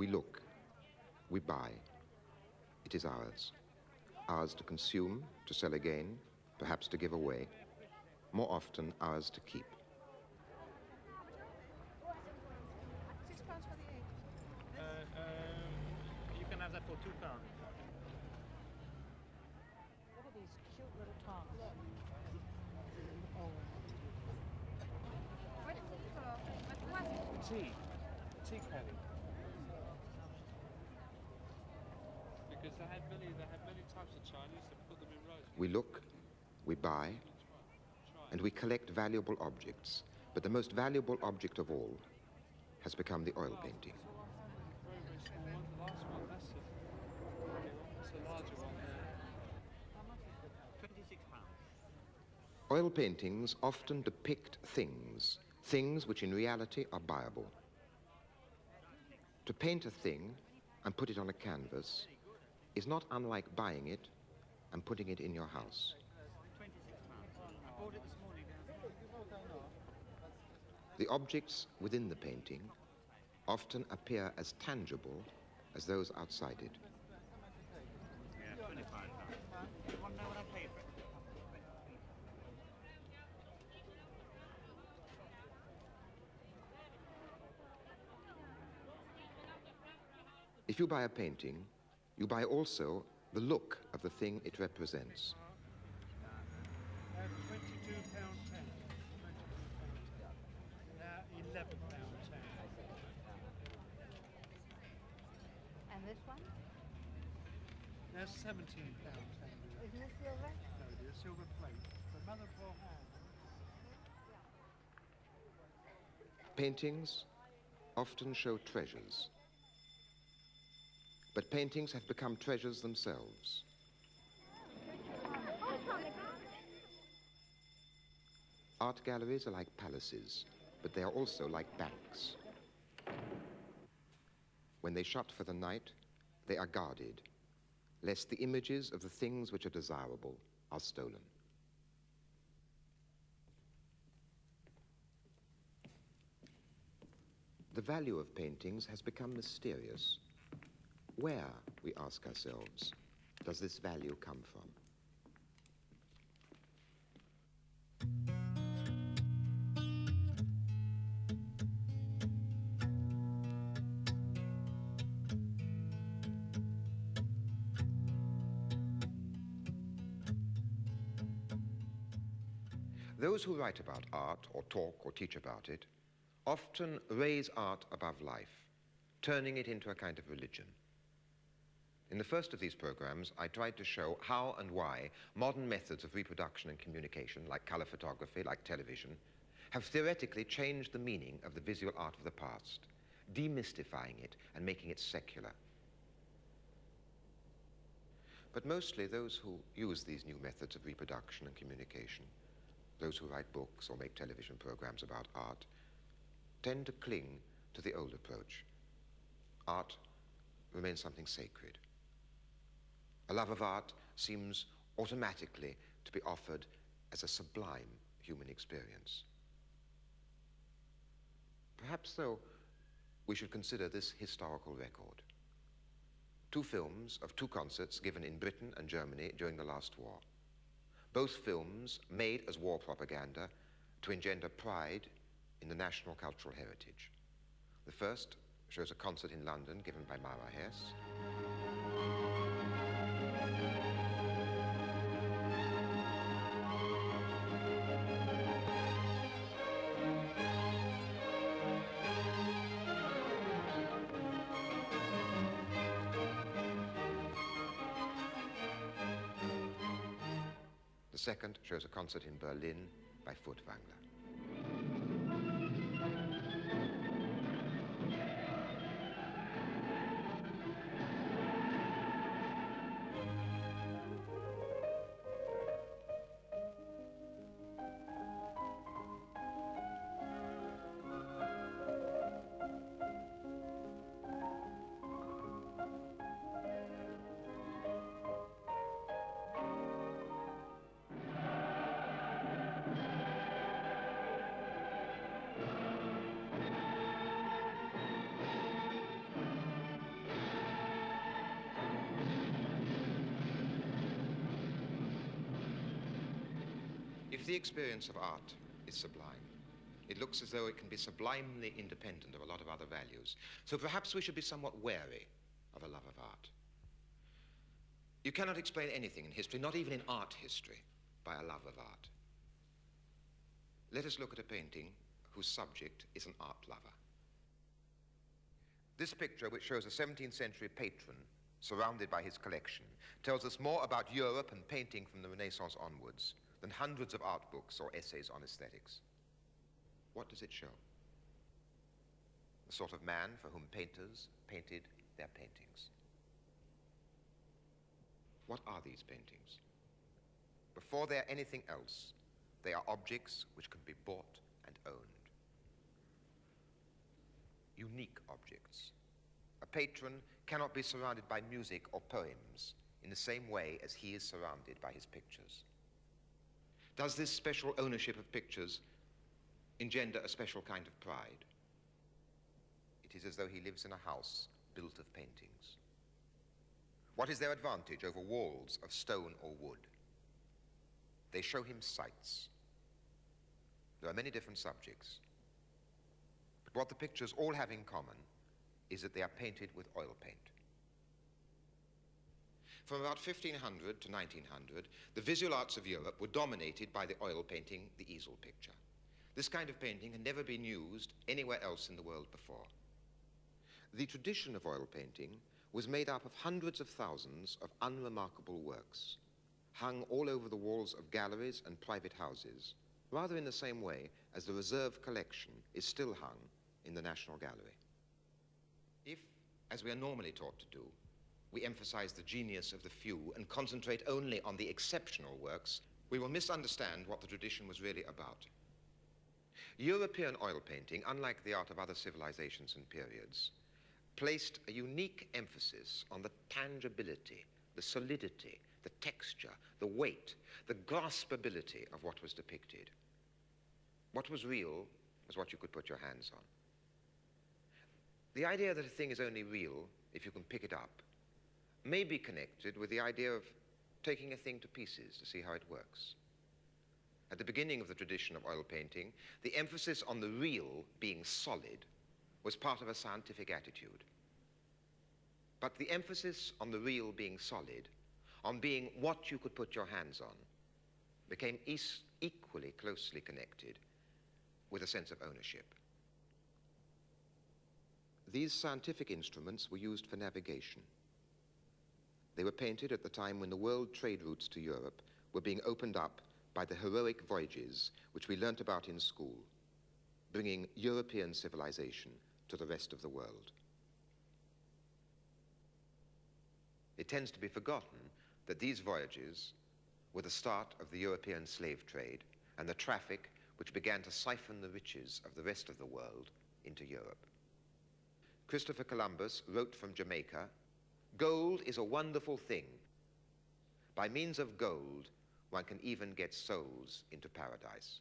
We look, we buy. It is ours. Ours to consume, to sell again, perhaps to give away. More often, ours to keep. £6 for the egg. You can have that for £2. Look at these cute little tongs. Tea caddy. Because they had many types of Chinese that put them in rows. We look, we buy, and we collect valuable objects. But the most valuable object of all has become the oil painting. Very, very small one. The last one, that's a larger one there. £26. Oil paintings often depict things which in reality are buyable. To paint a thing and put it on a canvas is not unlike buying it and putting it in your house. £26. I bought it this morning. The objects within the painting often appear as tangible as those outside it. Yeah, £25. You want to know what I paid for it? If you buy a painting, you buy also the look of the thing it represents. £22.10. £11.10. And this one? That's £17.10. Isn't this silver? No, dear, silver plate. The mother of all hand. Paintings often show treasures. But paintings have become treasures themselves. Art galleries are like palaces, but they are also like banks. When they shut for the night, they are guarded, lest the images of the things which are desirable are stolen. The value of paintings has become mysterious. Where, we ask ourselves, does this value come from? Those who write about art, or talk or teach about it, often raise art above life, turning it into a kind of religion. In the first of these programs, I tried to show how and why modern methods of reproduction and communication, like color photography, like television, have theoretically changed the meaning of the visual art of the past, demystifying it and making it secular. But mostly those who use these new methods of reproduction and communication, those who write books or make television programs about art, tend to cling to the old approach. Art remains something sacred. A love of art seems automatically to be offered as a sublime human experience. Perhaps, though, we should consider this historical record. 2 films of 2 concerts given in Britain and Germany during the last war. Both films made as war propaganda to engender pride in the national cultural heritage. The first shows a concert in London given by Mara Hess. The second shows a concert in Berlin by Furtwängler. If the experience of art is sublime, it looks as though it can be sublimely independent of a lot of other values. So perhaps we should be somewhat wary of a love of art. You cannot explain anything in history, not even in art history, by a love of art. Let us look at a painting whose subject is an art lover. This picture, which shows a 17th century patron surrounded by his collection, tells us more about Europe and painting from the Renaissance onwards than hundreds of art books or essays on aesthetics. What does it show? The sort of man for whom painters painted their paintings. What are these paintings? Before they're anything else, they are objects which can be bought and owned. Unique objects. A patron cannot be surrounded by music or poems in the same way as he is surrounded by his pictures. Does this special ownership of pictures engender a special kind of pride? It is as though he lives in a house built of paintings. What is their advantage over walls of stone or wood? They show him sights. There are many different subjects. But what the pictures all have in common is that they are painted with oil paint. From about 1500 to 1900, the visual arts of Europe were dominated by the oil painting, the easel picture. This kind of painting had never been used anywhere else in the world before. The tradition of oil painting was made up of hundreds of thousands of unremarkable works, hung all over the walls of galleries and private houses, rather in the same way as the reserve collection is still hung in the National Gallery. If, as we are normally taught to do, we emphasize the genius of the few and concentrate only on the exceptional works, we will misunderstand what the tradition was really about. European oil painting, unlike the art of other civilizations and periods, placed a unique emphasis on the tangibility, the solidity, the texture, the weight, the graspability of what was depicted. What was real was what you could put your hands on. The idea that a thing is only real if you can pick it up may be connected with the idea of taking a thing to pieces to see how it works. At the beginning of the tradition of oil painting, the emphasis on the real being solid was part of a scientific attitude. But the emphasis on the real being solid, on being what you could put your hands on, became equally closely connected with a sense of ownership. These scientific instruments were used for navigation. They were painted at the time when the world trade routes to Europe were being opened up by the heroic voyages which we learnt about in school, bringing European civilization to the rest of the world. It tends to be forgotten that these voyages were the start of the European slave trade and the traffic which began to siphon the riches of the rest of the world into Europe. Christopher Columbus wrote from Jamaica, "Gold is a wonderful thing. By means of gold, one can even get souls into paradise."